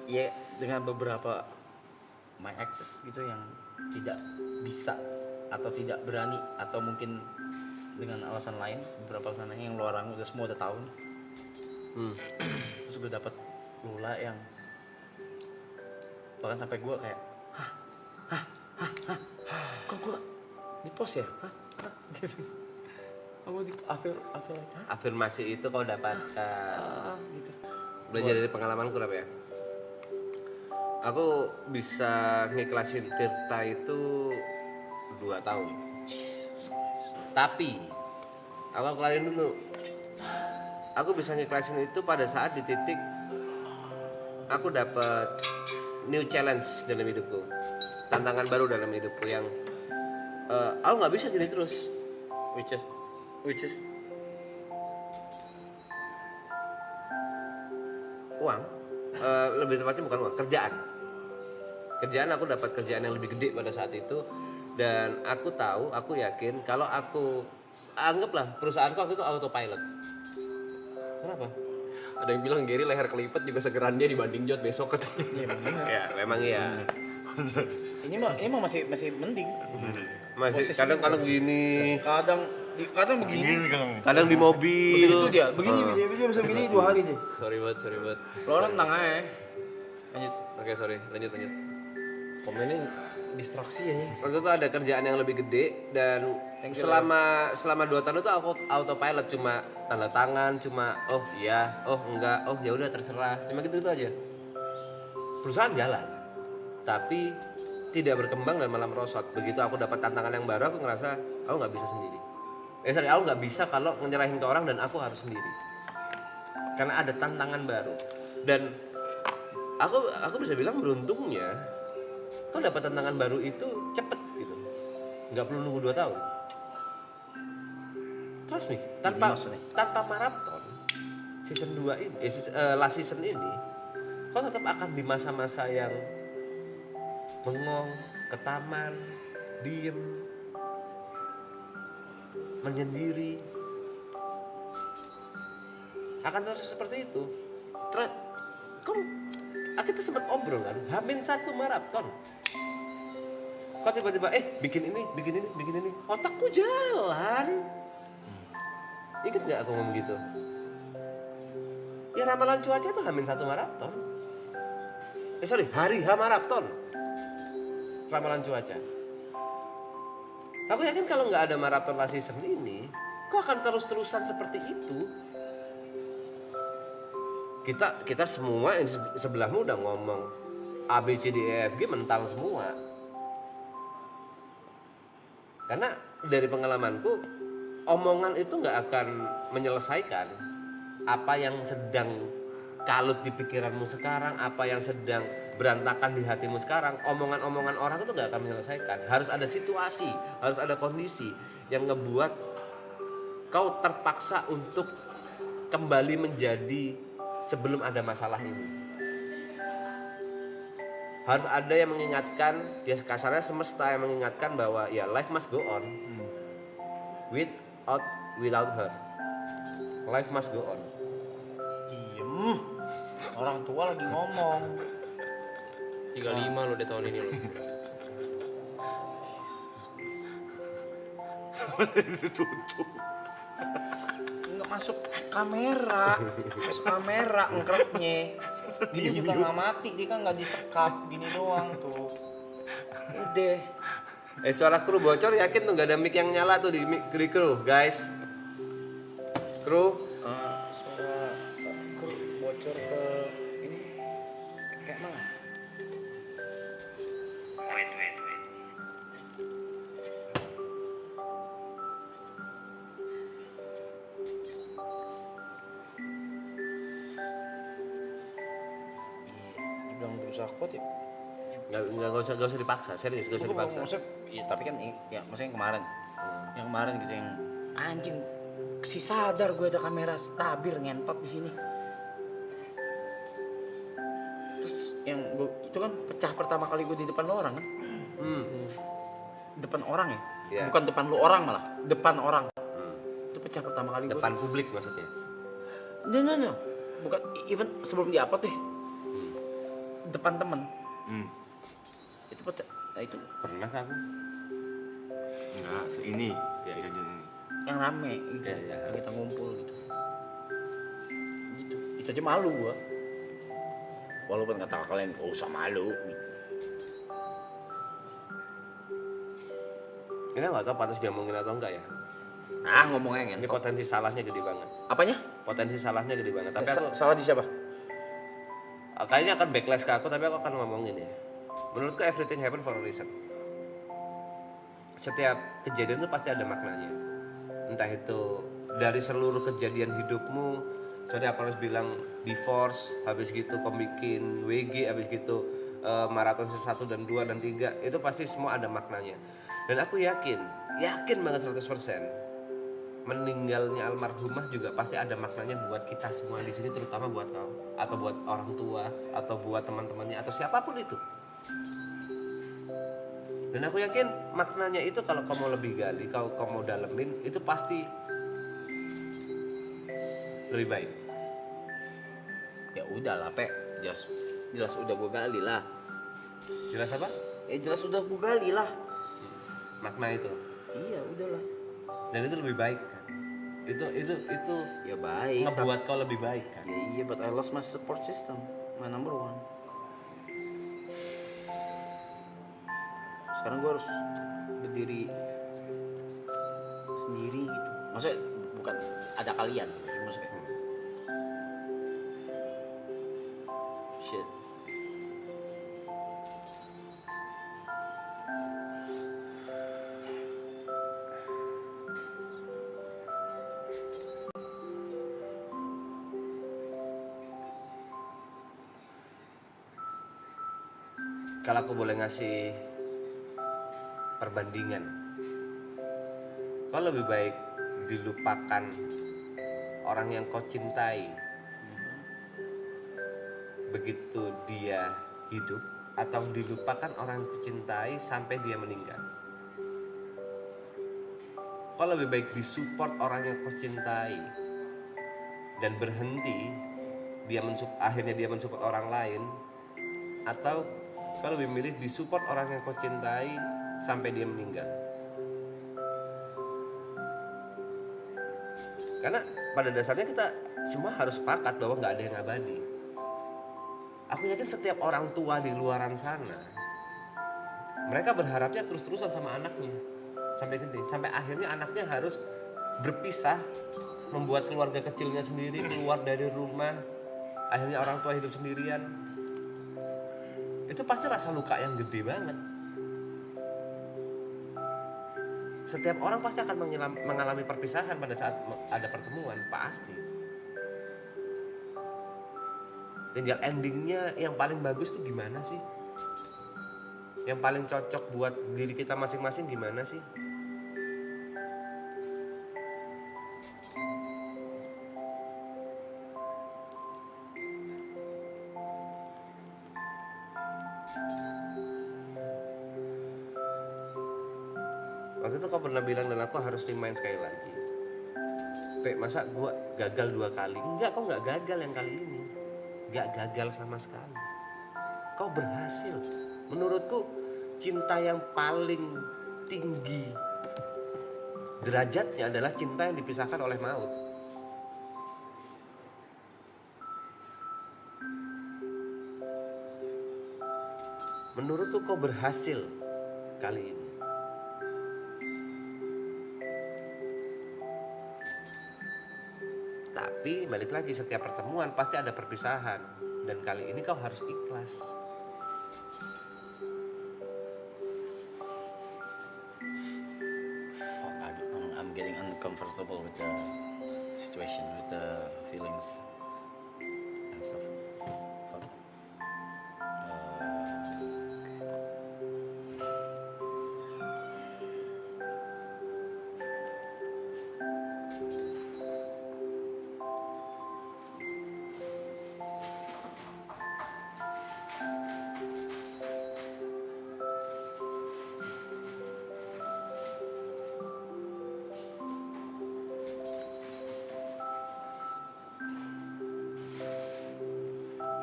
ya dengan beberapa my exes gitu yang tidak bisa atau tidak berani atau mungkin dengan alasan lain, beberapa alasan lain yang lo orang udah semua udah tahu nih. Terus gue dapet lula yang bahkan sampai gue kayak kok gue di post ya? Gitu. Aku di afil like, Afirmasi itu kau dapatkan. gitu. Belajar dari pengalamanku ya. Aku bisa ngiklasin Tirta itu 2 tahun. Tapi aku kelarin dulu. Aku bisa ngiklasin itu pada saat di titik aku dapat new challenge dalam hidupku, tantangan baru dalam hidupku yang aku nggak bisa gini terus. Which is Uang, lebih tepatnya bukan uang, kerjaan. Aku dapat kerjaan yang lebih gede pada saat itu, dan aku yakin kalau aku anggaplah perusahaanku waktu itu autopilot. Kenapa? Ada yang bilang Gary leher kelipet juga segeran dia dibanding Jod besok katanya. iya bener. Ya memang iya. Ini mah masih mending. Masih Posisi kadang gini, kadang begini. kadang di mobil. Begitu dia, begini bisa begini 2 hari deh. Sorry buat. Lo orang tenang aja. Lanjut. Oke, sorry. Lanjut. Komennya distraksi aja. Waktu itu ada kerjaan yang lebih gede, dan selama 2 tahun itu aku autopilot, cuma tanda tangan, cuma oh iya, oh enggak, oh ya udah terserah, cuma gitu aja. Perusahaan jalan, tapi tidak berkembang dan malah merosot. Begitu aku dapat tantangan yang baru, aku ngerasa aku nggak bisa sendiri. Aku nggak bisa kalau nyerahin ke orang dan aku harus sendiri. Karena ada tantangan baru, dan aku bisa bilang beruntungnya kau dapat tantangan baru itu cepet gitu, nggak perlu nunggu 2 tahun. Trust me, tanpa maraton season 2 ini, last season ini, kau tetap akan di masa-masa yang bengong, ke taman, diem, menyendiri, akan terus seperti itu. Kita sempat obrol kan, Hamin 1 maraton. Kok tiba-tiba bikin ini, otakku jalan. Ingat nggak aku ngomong gitu? Ya ramalan cuaca itu Hamin 1 maraton. Hari H maraton. Ramalan cuaca. Aku yakin kalau nggak ada maraton last season ini, kok akan terus-terusan seperti itu. Kita semua yang sebelahmu udah ngomong A B C D E F G mental semua. Karena dari pengalamanku, omongan itu nggak akan menyelesaikan apa yang sedang kalut di pikiranmu sekarang, apa yang sedang berantakan di hatimu sekarang. Omongan-omongan orang itu nggak akan menyelesaikan. Harus ada situasi, harus ada kondisi yang ngebuat kau terpaksa untuk kembali menjadi sebelum ada masalah ini. Harus ada yang mengingatkan, ya kasarnya semesta yang mengingatkan bahwa ya life must go on. Without her, life must go on. Diem. Orang tua lagi ngomong. 35 lo deh tahun ini lo. Nggak masuk kamera ngkerapnya. Gini juga nggak mati, dia kan nggak disekap gini doang tuh. Udah. Suara kru bocor, yakin tuh gak ada mic yang nyala tuh di kru, guys. Kru. Suara bocor ke ini kayak mana? Wait. Dibilang berusaha kuat ya. Gak usah dipaksa, serius gak usah dipaksa. Maksudnya, ya, tapi kan ya maksudnya yang kemarin. Yang kemarin gitu yang anjing si sadar gue ada kamera tabir ngentot di sini. Terus yang gue itu kan pecah pertama kali gue di depan lo orang kan? Depan orang ya? Yeah. Bukan depan lu orang malah, depan orang. Itu pecah pertama kali gue. Depan publik maksudnya. No. Bukan even sebelum di-upload deh. depan temen. Itu itu Pernah aku. Enggak, ini ya kejadian ini. yang rame gitu. Iya, iya. Yang kita ngumpul gitu. Gitu. Itu aja malu gua. Walaupun kata kalian gak usah malu gitu. Ini nggak tahu pantas diomongin atau enggak ya. Nah, ngomongnya Ini ngentot. potensi salahnya gede banget. Apanya? Potensi salahnya gede banget. Tapi aku Salah di siapa? kayaknya akan backlash ke aku, tapi aku akan ngomongin ya. Menurutku everything happen for a reason. Setiap kejadian itu pasti ada maknanya. Entah itu dari seluruh kejadian hidupmu, soalnya aku harus bilang divorce, habis gitu kau bikin WG, habis gitu maraton 1 dan 2 dan 3, itu pasti semua ada maknanya. Dan aku yakin banget 100%, meninggalnya almarhumah juga pasti ada maknanya buat kita semua di sini, terutama buat kau atau buat orang tua atau buat teman-temannya atau siapapun itu. Dan aku yakin maknanya itu kalau kau mau lebih gali, kau mau dalemin, itu pasti lebih baik. Ya udah lah, Pe. Jelas udah gua gali lah. Jelas apa? Jelas udah gua gali lah. Makna itu. Iya, udahlah. Dan itu lebih baik kan. Itu Ya baik. ngebuat kau lebih baik kan. Ya iya, but I lost my support system. My number one. Sekarang gue harus berdiri sendiri gitu. Maksudnya bukan ada kalian. Maksudnya shit. Kalau aku boleh ngasih perbandingan, kau lebih baik dilupakan orang yang kau cintai begitu dia hidup, atau dilupakan orang yang kau cintai sampai dia meninggal. Kau lebih baik disupport orang yang kau cintai dan berhenti akhirnya dia mensupport orang lain, atau kau lebih milih disupport orang yang kau cintai sampai dia meninggal. Karena pada dasarnya kita semua harus sepakat bahwa nggak ada yang abadi. Aku yakin setiap orang tua di luaran sana, mereka berharapnya terus-terusan sama anaknya sampai gede, sampai akhirnya anaknya harus berpisah, membuat keluarga kecilnya sendiri, keluar dari rumah, akhirnya orang tua hidup sendirian. Itu pasti rasa luka yang gede banget. Setiap orang pasti akan mengalami perpisahan pada saat ada pertemuan, pasti. Tinggal endingnya yang paling bagus tuh gimana sih? Yang paling cocok buat diri kita masing-masing gimana sih? Waktu itu kau pernah bilang dan aku harus remind sekali lagi. Pe, masa gua gagal 2 kali? Enggak, kau nggak gagal yang kali ini. Nggak gagal sama sekali. Kau berhasil. Menurutku cinta yang paling tinggi derajatnya adalah cinta yang dipisahkan oleh maut. Menurutku kau berhasil kali ini. Tapi balik lagi, setiap pertemuan pasti ada perpisahan. Dan kali ini kau harus ikhlas. Fuck, I'm getting uncomfortable with the situation, with the feelings and stuff. Fuck.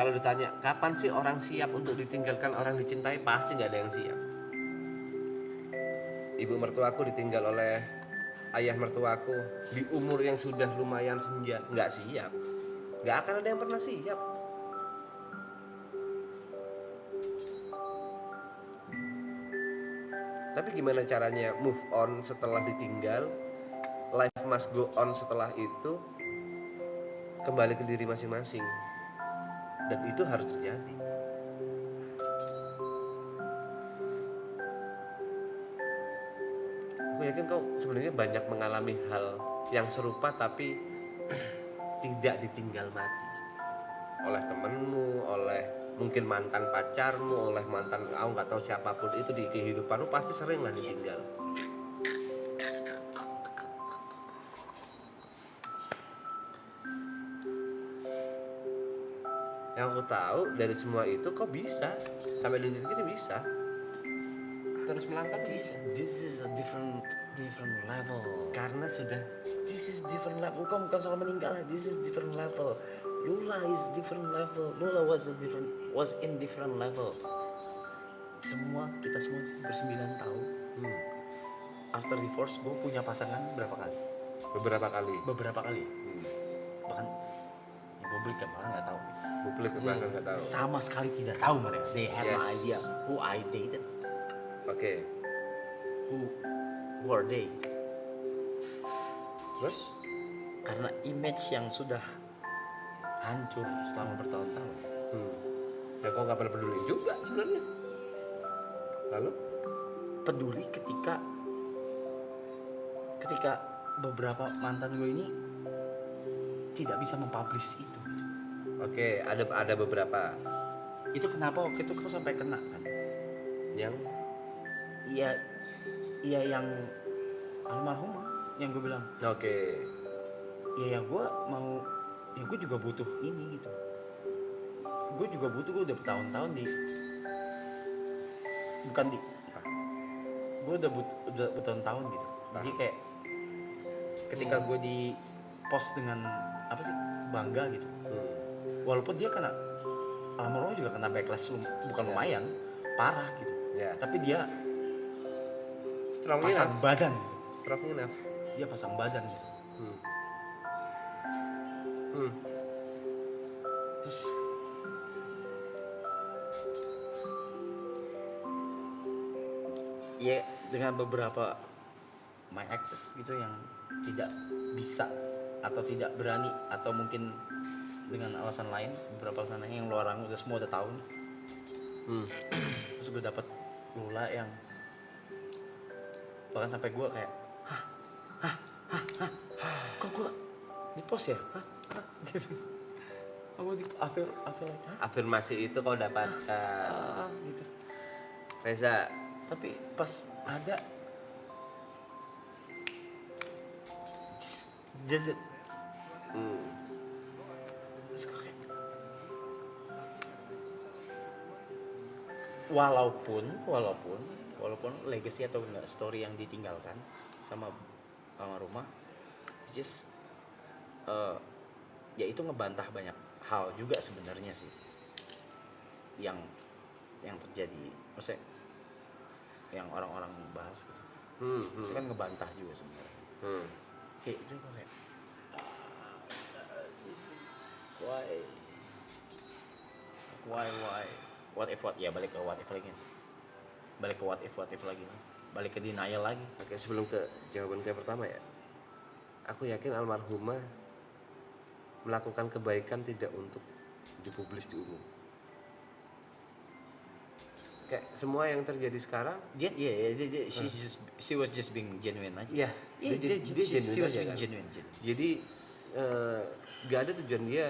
Kalau ditanya kapan sih orang siap untuk ditinggalkan orang dicintai, pasti nggak ada yang siap. Ibu mertuaku ditinggal oleh ayah mertuaku di umur yang sudah lumayan senja, nggak siap. Nggak akan ada yang pernah siap. Tapi gimana caranya move on setelah ditinggal? Life must go on setelah itu, kembali ke diri masing-masing. Dan itu harus terjadi. Aku yakin kau sebenarnya banyak mengalami hal yang serupa tapi tidak ditinggal mati oleh temenmu, oleh mungkin mantan pacarmu, oleh mantan kau nggak tahu siapapun itu di kehidupanmu pasti sering lah ditinggal. Yang aku tahu dari semua itu kau bisa sampai di titik ini bisa terus melangkah bisa This is a different level. karena sudah This is different level. Bukan soal meninggal. This is different level. Lula is different level. Lula was in different level. Kita semua ber-9 tahun. After divorce, gue punya pasangan berapa kali? beberapa kali Bahkan ya publik kan bahkan nggak tahu. publik bahkan nggak tahu. Sama sekali tidak tahu mereka. They had no Yes. idea who I dated, Oke. who are they. Terus Karena image yang sudah hancur selama bertahun-tahun. ya kok nggak pernah peduli juga sebenarnya. Lalu Peduli ketika beberapa mantan gue ini tidak bisa mempublish itu. oke, ada beberapa Itu kenapa waktu itu kau sampai kena kan? yang Iya yang almarhumah yang gue bilang, oke. ya gue juga butuh ini gitu. Gue udah bertahun-tahun gue udah bertahun-tahun gitu. Jadi kayak ketika gue di post dengan apa sih bangga gitu, walaupun dia kena almarhum juga kena backlash bukan lumayan parah gitu, Ya. tapi dia Strong pasang enough. badan gitu. Strong enough. Dia pasang badan gitu. Terus ya dengan beberapa my exes gitu yang tidak bisa atau tidak berani atau mungkin dengan alasan lain, beberapa alasan lain yang lu orang udah semua udah tahu nih. Terus gue dapet Lula yang bahkan sampai gue kayak kok gue di post ya gitu. Kok gue I feel like Afirmasi itu kau dapatkan. gitu. Reza, Tapi pas ada just it. Terus gue kayak, walaupun legacy atau enggak story yang ditinggalkan sama rumah just ya itu ngebantah banyak hal juga sebenarnya sih yang terjadi, maksudnya yang orang-orang bahas gitu. Itu kan ngebantah juga sebenarnya. Kayak itu kok kayak this is why what ya balik ke what if lagi sih. Balik ke what if lagi. Balik ke denial lagi. oke, sebelum ke jawaban yang pertama ya. Aku yakin almarhumah melakukan kebaikan tidak untuk dipublis di umum. Kayak semua yang terjadi sekarang, She was just being genuine aja. iya, Iya, dia she genuine was aja being kan. genuine. Jadi gak ada tujuan dia.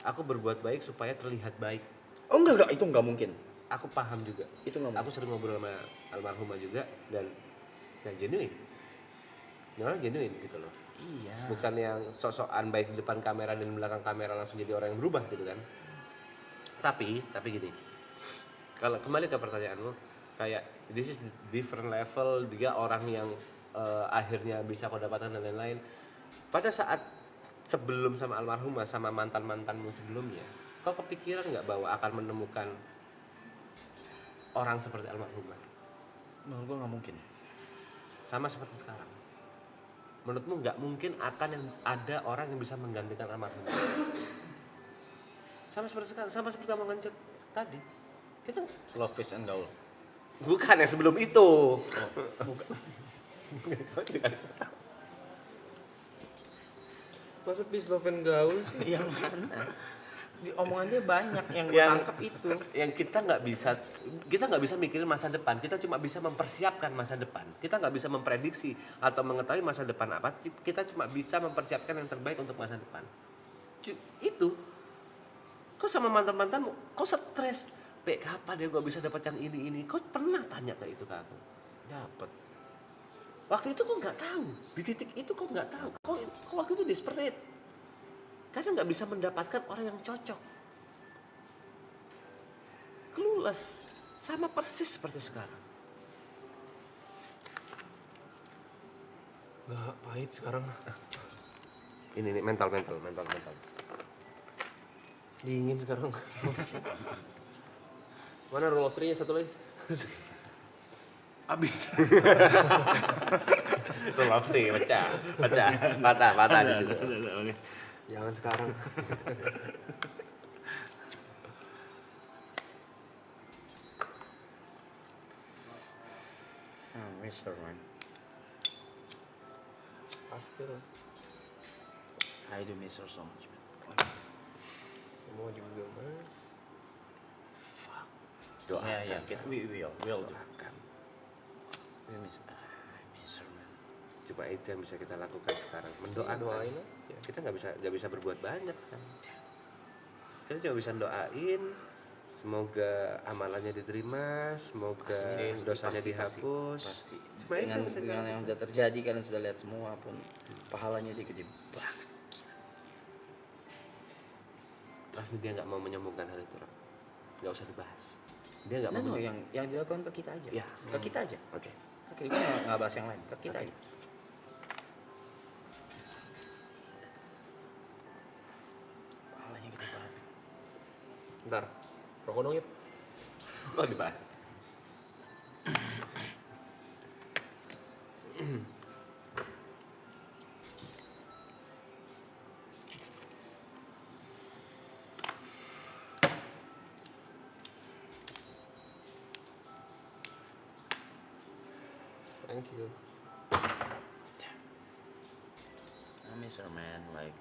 Aku berbuat baik supaya terlihat baik. Oh enggak, itu enggak mungkin. Aku paham juga. Itu enggak Aku sering ngobrol sama almarhumah juga dan yang genuine. Ini orang genuine gitu loh. Iya. Bukan yang sok-sokan baik di depan kamera dan di belakang kamera langsung jadi orang yang berubah gitu kan. Tapi gini. Kalau kembali ke pertanyaanmu, kayak this is different level, dia orang yang akhirnya bisa kau dapatkan dan lain-lain. Pada saat sebelum sama almarhumah sama mantan-mantanmu sebelumnya, Kau kepikiran nggak bahwa akan menemukan orang seperti almarhumah? Menurut gua nggak mungkin. Sama seperti sekarang. Menurutmu nggak mungkin akan yang ada orang yang bisa menggantikan almarhumah? Sama seperti sekarang, sama seperti omongan Cut tadi. Kita Love is and gaul. bukan yang sebelum itu. Bukan. Masa peace love and gaul sih? Yang mana? Di omongan dia banyak yang gua Yang- tangkap itu. Yang kita nggak bisa mikirin masa depan, kita cuma bisa mempersiapkan masa depan. Kita nggak bisa memprediksi atau mengetahui masa depan apa, kita cuma bisa mempersiapkan yang terbaik untuk masa depan. Itu kau sama mantan-mantanmu, kau stres, Pek, kapan ya gue bisa dapat yang ini? Kau pernah tanya kayak itu ke aku? Dapat. Waktu itu kau nggak tahu, di titik itu kau nggak tahu, kau waktu itu desperate, karena nggak bisa mendapatkan orang yang cocok. Clueless, sama persis seperti sekarang. Nggak pahit sekarang. Ini mental. Dingin sekarang. Mana rule of three-nya satu lagi? Abis. Rule of three, patah di situ. Jangan sekarang. Mister man. Pasti lah. I do miss her so much, man. Semua juga mas. Doakan. Ya, we will doakan. We miss her, man. Cuma itu yang bisa kita lakukan sekarang, mendoakan. Doain aja. Kita nggak bisa berbuat banyak sekarang. Kita cuma bisa doain, semoga amalannya diterima, semoga dosanya dihapus. Pasti. Cuma itu yang bisa Dengan yang sudah terjadi, kalian sudah lihat semua pun pahalanya dia gede banget. Trust me, dia nggak mau menyambungkan hal itu, Ram. Nggak usah dibahas. Dia nggak mau. No, yang dilakukan ke kita aja. Ya. Ke kita aja. Oke. Kita nggak bahas yang lain. Ke kita aja. Pahalanya gede banget. Ntar, rokok dong yuk. Kok dibahas? Thank you. I miss her, man. Like